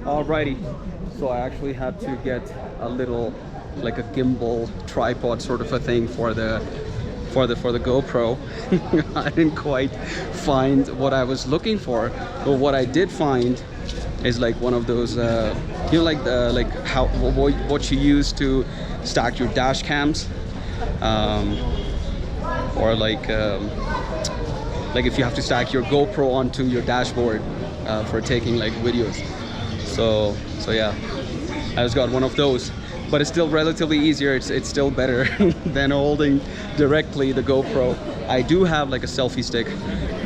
Alrighty, so I actually had to get a little, like a gimbal tripod sort of a thing for the GoPro. I didn't quite find what I was looking for, but what I did find is like one of those, you know, like the what you use to stack your dash cams, or like if you have to stack your GoPro onto your dashboard for taking like videos. So yeah, I just got one of those, but it's still relatively easier. It's still better than holding directly the GoPro. I do have like a selfie stick,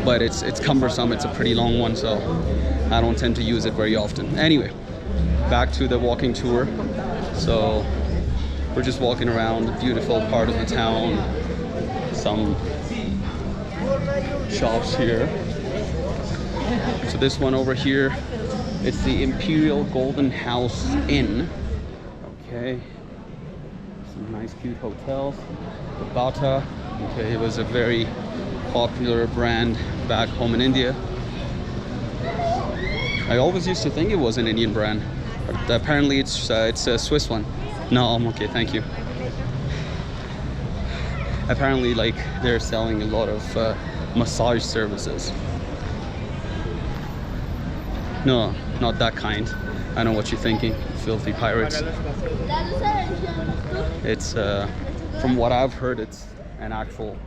but it's cumbersome. It's a pretty long one, so I don't tend to use it very often. Anyway, back to the walking tour. So we're just walking around the beautiful part of the town. Some shops here. So this one over here, it's the Imperial Golden House Inn. Okay, some nice cute hotels. The Bata, okay, it was a very popular brand back home in India. I always used to think it was an Indian brand, but apparently it's a Swiss one. No, I'm okay, thank you. Apparently, like, they're selling a lot of massage services. No, not that kind. I know what you're thinking, filthy pirates. It's, from what I've heard, it's an actual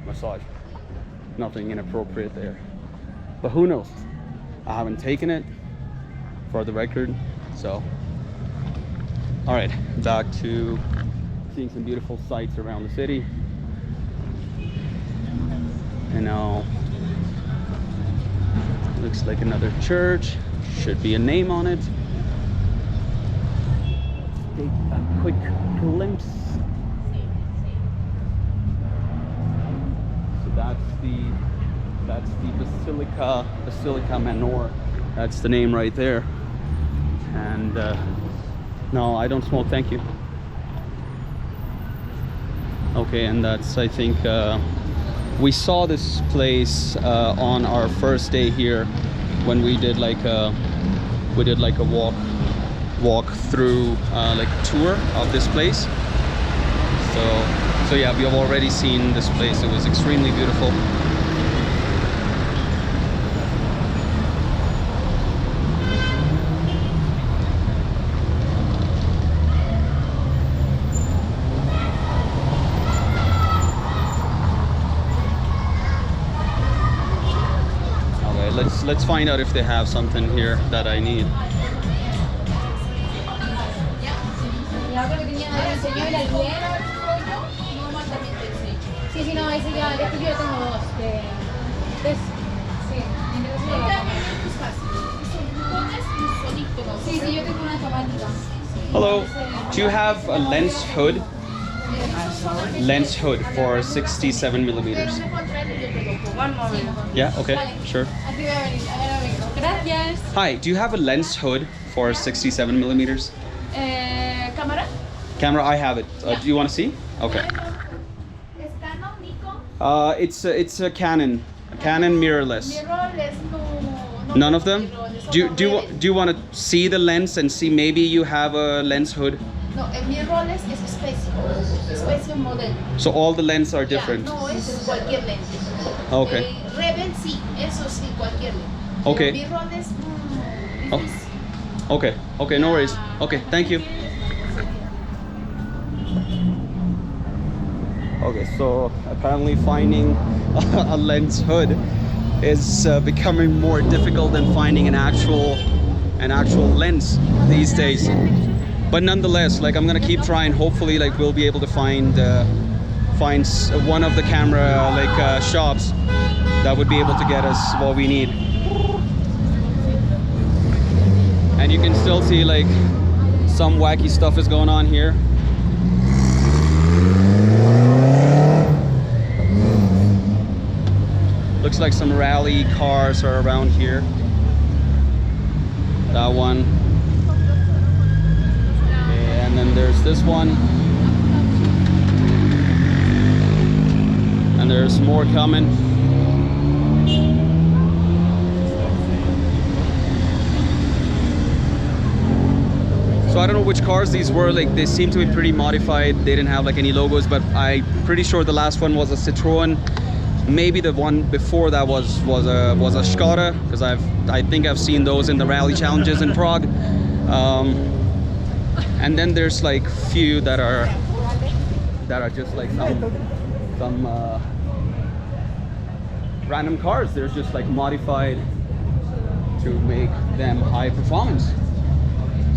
massage. Nothing inappropriate there. But who knows? I haven't taken it, for the record, so. All right, back to seeing some beautiful sights around the city. And now, looks like another church. Should be a name on it. Take a quick glimpse. So that's the Basilica Minor. That's the name right there. And no, I don't smoke, thank you. Okay, and that's, I think, we saw this place on our first day here when we did like a walk through like a tour of this place. So yeah, we have already seen this place. It was extremely beautiful. Let's find out if they have something here that I need. Hello, do you have a lens hood? Lens hood for 67 millimeters. One moment. Yeah, okay, sure. Hi, do you have a lens hood for 67 millimeters? Camera? Camera, I have it. Do you want to see? Okay. It's a Canon mirrorless. None of them? Do you want to see the lens and see maybe you have a lens hood? No, el mirrorless es special model. So all the lenses are different? Yeah, no, es cualquier lente. Okay. Rebel sí, eso sí, cualquier lente. Okay. Mirrorless, Okay, okay, no worries. Okay, thank you. Okay, so apparently finding a lens hood is becoming more difficult than finding an actual lens these days. But nonetheless, like, I'm gonna keep trying. Hopefully, like, we'll be able to find one of the camera shops that would be able to get us what we need. And you can still see like some wacky stuff is going on here. Looks like some rally cars are around here. That one. And then there's this one. And there's more coming. So I don't know which cars these were. Like they seem to be pretty modified. They didn't have like any logos, but I'm pretty sure the last one was a Citroen. Maybe the one before that was a Skoda, because I think I've seen those in the rally challenges in Prague. And then there's like few that are just like some random cars. They're just like modified to make them high performance.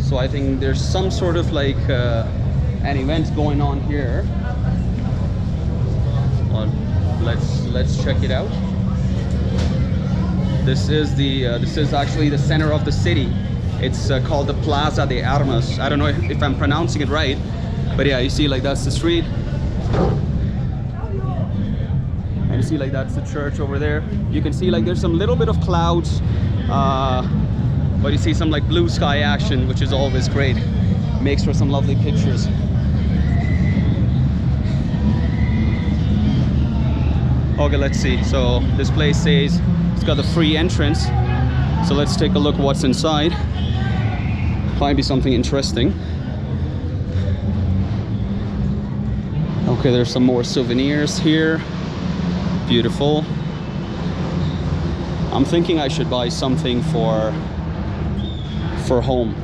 So I think there's some sort of like an event going on here. Well, let's check it out. This is actually the center of the city. It's called the Plaza de Armas. I don't know if I'm pronouncing it right, but yeah, you see like that's the street. And you see like that's the church over there. You can see like there's some little bit of clouds, but you see some like blue sky action, which is always great. Makes for some lovely pictures. Okay, let's see. So this place says it's got a free entrance. So let's take a look what's inside. Might be something interesting. Okay, there's some more souvenirs here. Beautiful. I'm thinking I should buy something for home,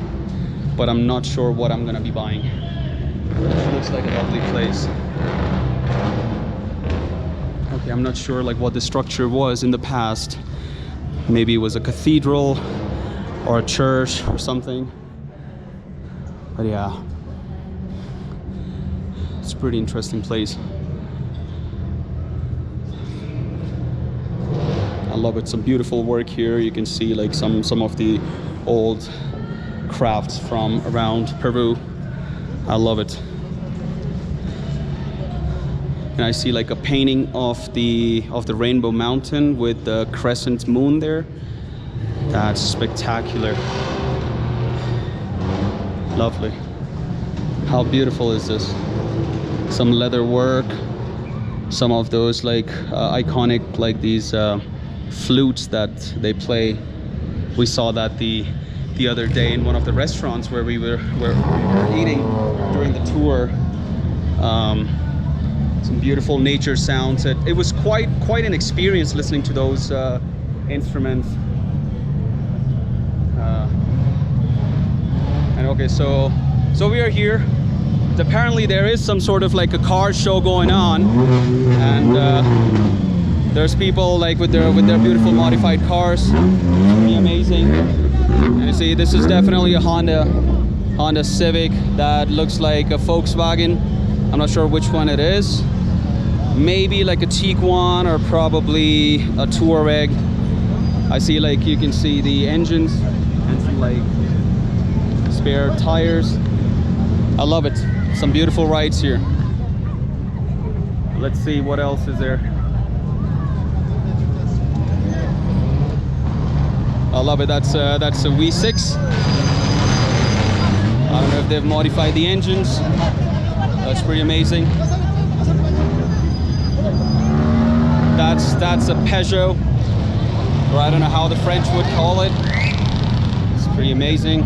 but I'm not sure what I'm gonna be buying. It looks like a lovely place. Okay, I'm not sure like what the structure was in the past. Maybe it was a cathedral or a church or something. But yeah, it's a pretty interesting place. I love it. Some beautiful work here. You can see like some of the old crafts from around Peru. I love it. And I see like a painting of the Rainbow Mountain with the crescent moon there. That's spectacular. Lovely. How beautiful is this? Some leather work, some of those like iconic like these flutes that they play. We saw that the other day in one of the restaurants where we were eating during the tour. Some beautiful nature sounds. It was quite an experience listening to those instruments. And okay, so we are here. Apparently there is some sort of like a car show going on, and there's people like with their beautiful modified cars. Pretty amazing. And you see, this is definitely a Honda Civic that looks like a Volkswagen. I'm not sure which one it is. Maybe like a Tiguan or probably a Touareg. I see like you can see the engines and some like spare tires. I love it. Some beautiful rides here. Let's see what else is there. I love it. That's a V6. I don't know if they've modified the engines. That's pretty amazing. That's a Peugeot, or I don't know how the French would call it. It's pretty amazing.